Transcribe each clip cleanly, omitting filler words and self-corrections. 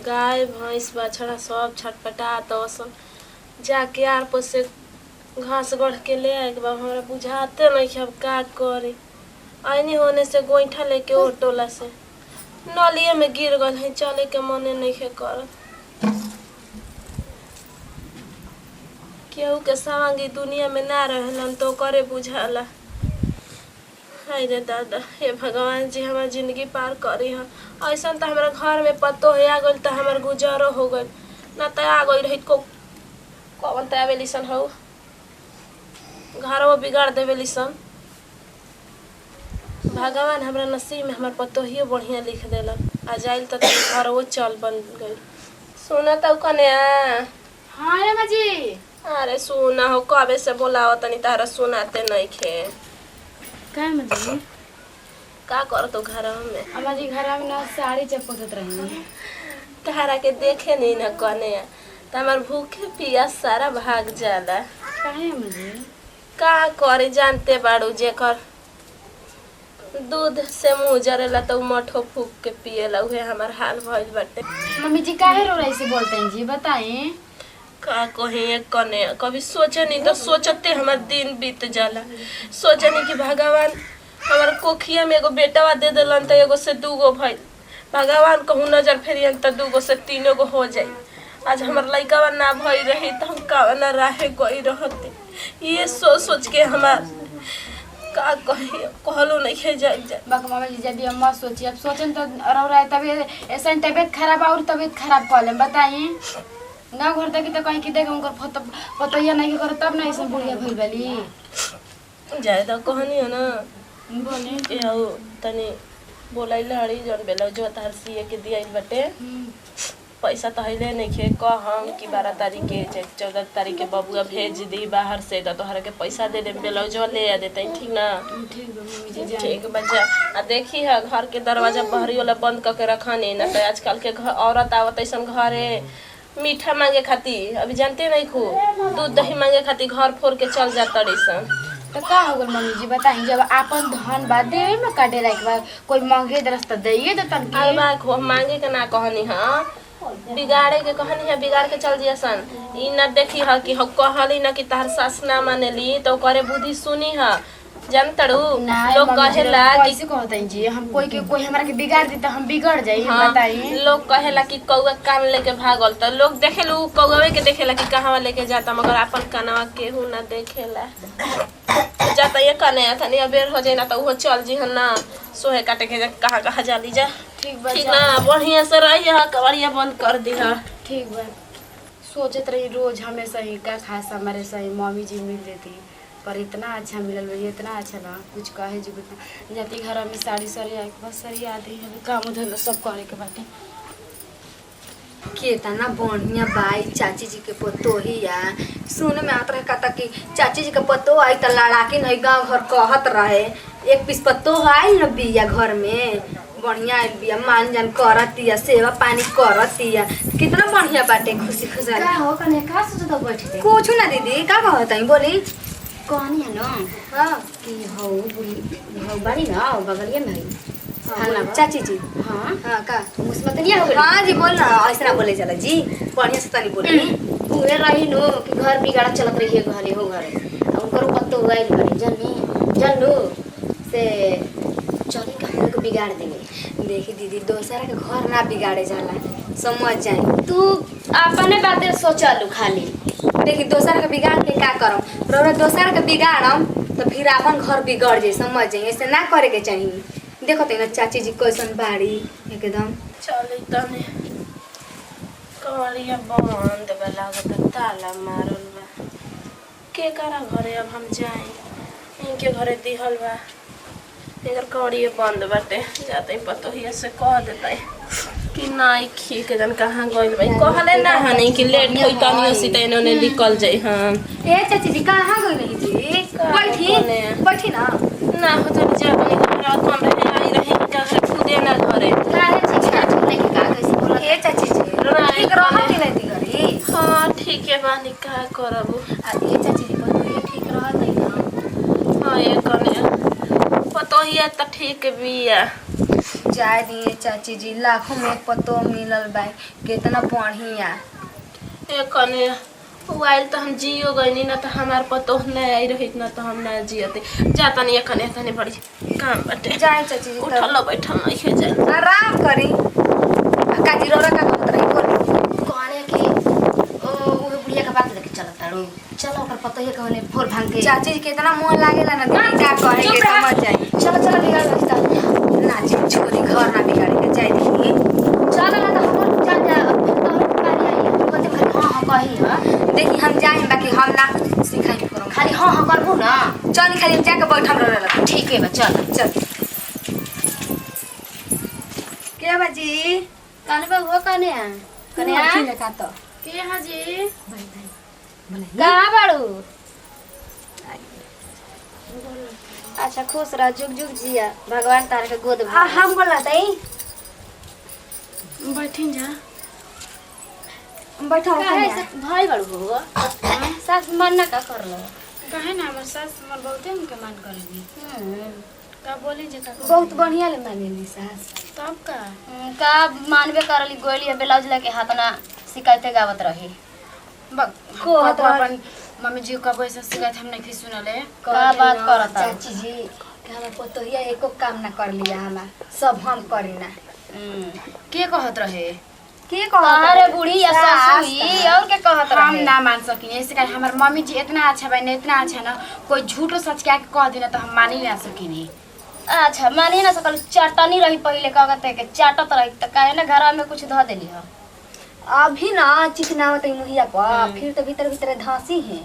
गाय भैंस बछड़ा सब छटपटा तो सब जाके आर पर से घास गढ़ के ले आए के बा। हमरा बुझाते नहीं कि अब का करी। आईनी होने से गोईठा लेके ओटोला से नलिए में गिर गल है, चले के मने नहीं है कर। केहू के सवांगी दुनिया में ना रहलन तो करे बुझाला। हाय रे दादा, हे भगवान जी हमार जिंदगी पार करी है। ऐसा तो हमारा घर में पतो है आ गल तो हमार गुजारो हो गल, ना तो आ गई रही को कौन तो आवेली सन हो घरों बिगाड़ देवेली सन। भगवान हमरा नसीब में हमार पतो ही बढ़िया लिख देलन। आ जाइल तो घर वो चल बन गई। सुना तो कने हाँ रे माजी। अरे सुना हो कबे से बोलाओ तनी तारा सुनाते नहीं खे। का माजी का कर तो घर में? हमारी घर में ना साड़ी चपकत रही। तारा के देखे नहीं ना कने तो हमार भूखे पिया सारा भाग जाला। काहे माजी? का करे जानते बाड़ू जेकर दूध से मुंह जरेला तो मठो फूक के पिएला, उहे हमार हाल भइल बाटे। मम्मी जी काहे रो रही से बोलते हैं जी बताएं। का कहे कने कभी सोचे नहीं तो सोचते हमार दिन बीत जाला। सोचे नहीं कि भगवान हमार कोखिया में एगो बेटावा दे देलन तो एगो से दूगो भइल। भगवान कहूँ नजर फेरियन तो दूगो से तीनों गो हो जाई। आज हमार लइकावा ना भई रही तो हम कावना राहे गई रहती। ये सोच सोच के हमार का कहे कहलो नहीं है जाए। बाकी मम्मी जी जब अम्मा सोची अब सोचन तो रो रहा है तभी ऐसा तबीयत खराब और तबीयत खराब कर लें बताइए। गाँव घर देखी तो कहीं की देख उनकर पतैया नहीं कर तब ना ऐसा बुढ़िया भइल बाली। जाए तो कहनी है ना बोले याओ तनी बोलाइले हड़ी जन बेला जो तार सीए के दियाइल बटे। पैसा तो हइले नहीं खे कहम कि 12 तारीख के 14 तारीख के बबुआ भेज दी बाहर से तो तोहरा के पैसा दे दे ब्लाउजवा ले आ देते ठीक ना। ठीक बा मम्मी जी जाए। ठीक बच्चा आ देखी है घर के दरवाजा बहरी वाला बंद करके रखानी ना तो आजकल के घर औरत आवत ऐसा घरे मीठा मांगे खातिर अभी जानते नहीं खू दूध दही मांगे खातिर घर फोड़ के चल जाता सन। तो का हो गल मम्मी जी बताई जब आपन धन बा देवे में काटे लायक बा कोई मांगे दरस तो देइए दे तन के। बा खो मांगे के ना कहनी हां बिगाड़े के कहनी है बिगाड़ के चल जिया सन। ई ना देखी है कि हम कहली ना कि तार सास ना मानेली तो करे बुद्धि सुनी है जानतड़ू। लोग कहेला कि कैसे कहते हैं जी हम कोई हमरा के बिगाड़ दी तो हम बिगड़ जाई। हाँ, बताइए लोग कहेला कि कौआ कान लेके भागल तो लोग देखेलू कौवे के देखेला कि कहाँ लेके जाता मगर अपन कानवा केहू ना देखेला। जाता ये कने थनी अबेर हो जाए ना तो वो चल जी ना सोहे काटे के कहाँ कहाँ जाली जा। ठीक ना बढ़िया से रही है कवड़िया बंद कर दी है। ठीक बा सोचत रही रोज हमेशा ही का खास हमारे सही मम्मी जी मिल देती पर इतना अच्छा मिलल भैया इतना अच्छा ना कुछ कहे जी बता जाती घर में साड़ी सरिया बस सरिया आती है काम धंधा सब करे के बाटे। केतना बढ़िया बाई चाची जी के पतो ही या सुन में आत रहे कहता कि चाची जी के पतो आई त लड़ाकी नहीं गाँव घर कहत रहे एक पीस पतो आयल न बिया घर में बढ़िया आयल बिया मान जान करतिया सेवा पानी करतिया कितना बढ़िया बाटे खुशी खुशहाल। का हो कने का सोचत बैठे कुछ ना दीदी का कहत है बोली कहनी है ना हाँ कि हो बड़ी ना बगलिए में हाँ चाची जी हाँ हाँ का मुस्मतलिया हो गई। हाँ जी बोल ना ऐसा ना बोले चला जी बढ़िया से तनी बोली। उहे रही नो कि घर बिगाड़ चलत रही है घरे हो घरे उनको पत्तो उगाइल बड़ी जन्नू से चली के हम लोग बिगाड़ देंगे। देखी दीदी दोसरा के घर ना बिगाड़े जाला समझ जाए। तू अपने बातें सोचलू खाली देखी दोसर के बिगाड़ के का करम रौरा दोसर के बिगाड़म तो फिर अपन घर बिगड़ जाए समझ जाए ऐसे ना करे के चाहिए। देखो तो ना चाची जी कैसन बाड़ी एकदम चली तने कवड़िया बंद बा लागत ताला मारल बा। के करा घरे अब हम जाए इनके घरे दिहल बा एकर कवड़िया बंद बाटे जाते पतो ही से कह देता कि नाई खी के जन कहाँ गइल भाई कहले ना हनी कि लेट होई तनी ओसी त इन्होंने निकल जाई। हां ए चाची जी कहाँ गई नहीं जी बैठी ना ना हो तो जा भाई रात में रहे आई रहे का खुदे ना घरे काहे जी नहीं का कैसे बोला ए चाची जी ठीक रहा कि नहीं घरी। हां ठीक है बानी का करबू आ ए चाची जी पर ये ठीक रहा नहीं ना। हां ये कने पतो ही त ठीक बिया जाए दिए चाची जी, लाखों में एक पतो मिलल बा, कितना बढ़िया। ए कने मोबाइल तो हम जियो गईनी ना तो हमार पतो नहीं आई रही ना तो हम ना जियते। जाता नहीं कने तने बड़ी काम बटे। जाए चाची जी, उठल बैठल नहीं है जाए। आराम करी। काजी रोरा का कहत रही बोल कहने कि ओ बुढ़िया का बात लेके चलत तारू। चलो ओकर पतो ही कहने फोर भांग के। चाची जी कितना मन लागेला ना दीदी, का कहे के समझ जाई। चलो चलो बिगाड़ बस्ता। ना जी छोरी घर ना बिगाड़े के जाए दी। चलो ना तो हम जा जा तोहर पानी आई। कहते खाली हां हां कही हां। देखी हम जाए बाकी हम ना सिखाई करो। खाली हां हां करबो ना। चल खाली जाके बैठल रहला। ठीक है बा चल। चल के बाजी काने बा हो काने आ। कने आ का तो के हाजी बोले कहां बाड़ू। अच्छा खुश रह, जुग जुग जिया, भगवान तारे के गोद में। हम बोला तई बैठिन जा। बैठो काहे से भाई बाड़ू हो। सास मन ना का करलो। कहे ना हमार सास हमार बहुते हमके मान करेगी। का बोली जे का बहुत बढ़िया ले मानेली सास। तब का का मानबे करली गोली ब्लाउज लेके हाथ ना शिकायते गावत रही। को कब अपन मम्मी जी कब ऐसा शिकायत हम नहीं सुनले। का बात करता। चाची जी कि हमार पतोहिया एको काम ना कर लिया, हमार सब हम करी ना। के कहत रहे के अरे बूढ़ी या ससुरी और के कहत हम रहे। ना मान सकिन। ऐसे का हमार मम्मी जी इतना अच्छा बा, इतना अच्छा ना कोई झूठो सच क्या के कह देना तो हम मान ही ना सकिनी। अच्छा मानी ना सकल चटनी रही पहले कहते के चाटत रही त काहे ना घर में कुछ ध देली ह। अभी ना चिकनावत है मुहिया पर, फिर तो भीतर भीतर धांसी है।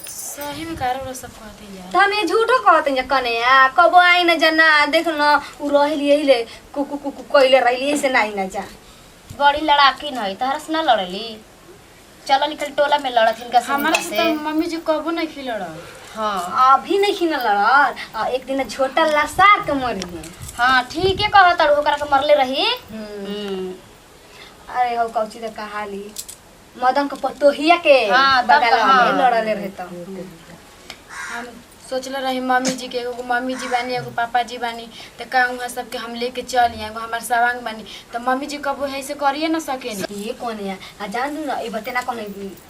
सही में कारो सब कहते यार। तो हम ये झूठो कहते हैं कने आ कबो आई न जना देख न उ रहली एहिले कुकु कुकु कइले रहली ऐसे नहीं न जा। बड़ी लड़ाकी नहीं तहरा से ना लड़ली। चलो निकल टोला में लड़त इनका हमारे से। से तो मम्मी जी कबो नहीं खिलड़। हां अभी नहीं खिन लड़ल, एक दिन छोटा लसार के मरी है। हां ठीक है कहत और ओकरा के मरले रही। अरे हो कौची तो कहाली मदन के पतोहिया के हाँ, तब बगल तो हाँ। में लड़ले रहे तो हम सोचले रही मम्मी जी के एगो मम्मी जी बानी एगो पापा जी बानी तो का वहाँ सबके हम लेके चली एगो हमार सवांग बानी तो मम्मी जी कबो ऐसे करिए ना सकेनी। ये कौन है आ जान दू ना ई बते ना कौन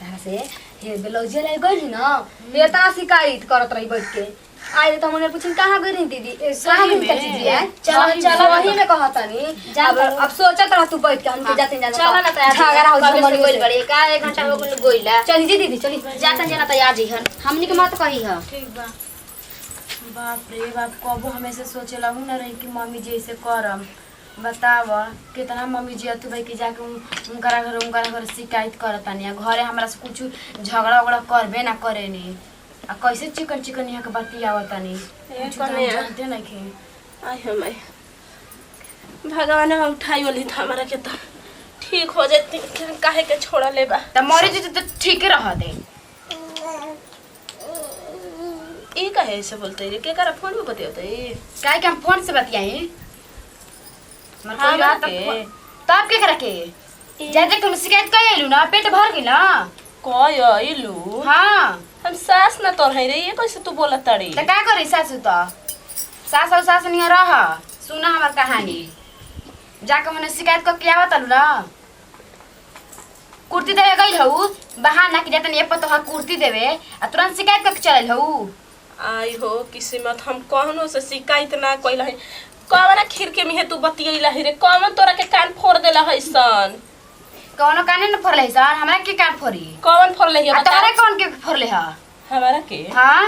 तरह से ये ब्लाउज ले गई ना ये तना शिकायत करत रही बैठ के। आए तो हमने पूछन कहां गई रही दीदी कहां गई चाची जी है। चलो चलो वही में कहता नहीं अब सोचत रह तू बैठ के हमके जाते जाना चलो ना तैयार झगड़ा हो कबे से जाए गोइल बड़ी का 1 घंटा हो गेल गोइला। चली जी दीदी चली जातन जना तैयार जी हन हमनी के मत कही ह। ठीक बा। बाप रे बाप कबो हम ऐसे सोचेला हूँ ना रही कि मम्मी जी ऐसे करम। बताव कितना मम्मी जी अतु भाई के जाके उनकरा घर शिकायत करतानी घरे हमरा से कुछ झगड़ा उगड़ा करबे ना करेनी। आ कैसे चिकन चिकन यहाँ के बतियावतानी कुछ तो हम कने जानते नहीं खे। आई हम आई भगवान में उठाई वाली था हमारा के तो ठीक हो जाती काहे के छोड़ा ले बा। त मरे जी तो ठीक रह दे। ई काहे ऐसे बोलते रे के करा फोन में बतियाते काहे कि हम फोन से बतियाई मर हाँ, कोई बात के? तब के करा के जैसे तुम शिकायत कर आइलू ना पेट भर गेल ना। कय इलू हाँ हम सास ना तोर है रे ये कैसे तू बोला तड़ी त का करी सासू तो सास और सास नहीं रह सुना हमार कहानी जाके मैंने शिकायत करके आवत आलू ना। कुर्ती देवे गई हऊ बहाना कि जतन ये पतो हा कुर्ती देवे आ तुरंत शिकायत करके चल हऊ। आई हो किस्मत हम कहनो से शिकायत ना कइला है कौन खिड़की में है तू बतियैला है रे कौन तोरा के कान फोड़ देला है सन कौनो काने न फोड़ले सन हमरा के कान फोड़ी कौन फोड़ले है आ बता तोहरे कौन के फोड़ले हा। हमारा के हां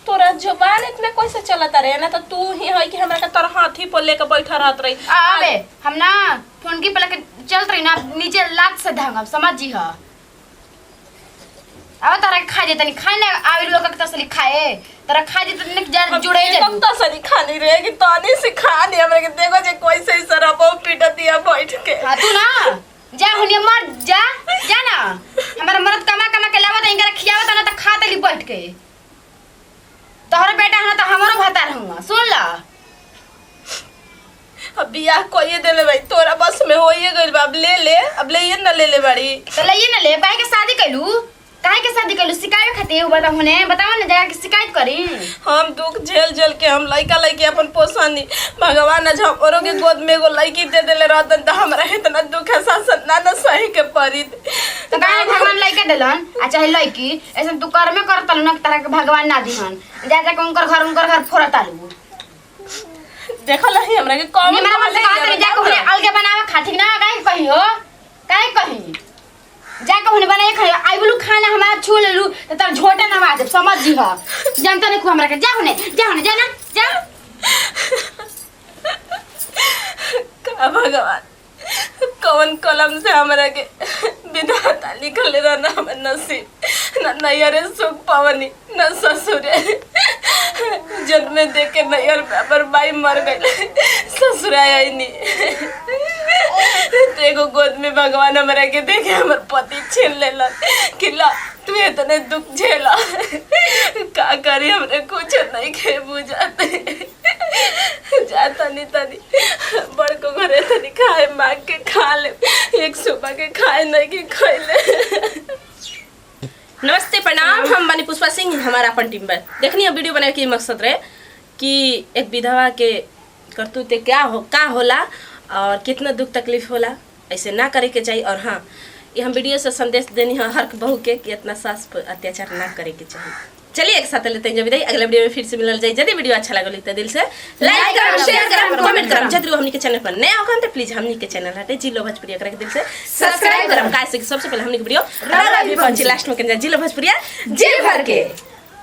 तोरा जुबान इतना कैसे चलता रे ना तो तू ही है कि हमरा के तोर हाथी पर लेके बैठा रहत रही अबे हम ना फोन की पलक के चलत रही ना नीचे लात से धांगब समझ जी हा। अब तारा खा जे तनी खाए ना आवे लोग के तसली खाए तारा खा जे तनी जा जुड़े जा कब तो सनी खानी रे कि तानी से खानी हमरा के देखो जे कैसे सरबो पीट दिया बैठ के हां तू ना जा हुनिया मर जा जा ना हमारा मर्द कमा कमा के लावत इनका खियावत ना त खा तली बैठ के तोहर बेटा है तो हमरो भाता रहूंगा सुन ला। अब बियाह कोई देले भाई तोरा बस में होइए गइल बा अब ले ले अब ले ये ना ले ले बड़ी तो लइए ना ले काहे के शादी कैलू काहे के शादी कइलू शिकायत खातिर बता होने बताओ ना जाके शिकायत करी। हम दुख झेल झेल के हम लइका लइकी अपन पोसानी भगवान आज हमरो के गोद में एगो लइकी दे देले रहतन त हमरा इतना दुख है शासन ना सही के पड़ी। तो काहे भगवान लइका देलन आ चाहे लइकी ऐसे तू कर में करत ना तरह के भगवान ना दिहन जा जा के उनकर घर फोड़ता लू। देखल है हमरा के कौन नहीं मेरा से कहा जा के अलगे बनावे खातिर ना काहे कही हो काहे कही जाके होने बनाए खाए आई बोलू खाना हमारा छू ले लू तो तर झोटा ना मार दे समझ जी हो जानता नहीं को हमरा के जा होने जा ना जा। का भगवान कौन कलम से हमरा के विधाता लिखल रहना हमर नसीब न नैयरे सुख पावनी न ससुरे जन्म दे के नैयर पर बाई मर गई ससुर आई नहीं तो एगो गोद में भगवान हमरा के देखे हमर पति छीन लेलन कि ला तू इतने दुख झेला का करी हमरे कुछ नहीं के बुझाते जा तनी बड़ को घरे तनी खाए मांग के खा ले एक सुबह के खाए नहीं कि खैले। नमस्ते प्रणाम हम बनी पुष्पा सिंह हमारा अपन टीम पर देखनी है वीडियो बनाने की मकसद रहे कि एक विधवा के करतूते का होला और कितना दुख तकलीफ होला ऐसे ना करे के चाहिए। और हाँ ये हम वीडियो से संदेश देनी है हर बहू के कि इतना सास पर अत्याचार ना करे के चाहिए। चलिए एक साथ लेते हैं जब विदाई अगले वीडियो में फिर से मिलल जाए। यदि वीडियो अच्छा लगा तो दिल से लाइक करम शेयर करम कमेंट करम। यदि हमनी के चैनल पर नया हो तो प्लीज हमनी के चैनल हटे जिलो भोजपुरिया करके दिल से सब्सक्राइब करम काहे से सबसे पहले हमनी के वीडियो लास्ट में जिलो भोजपुरिया जी भर के।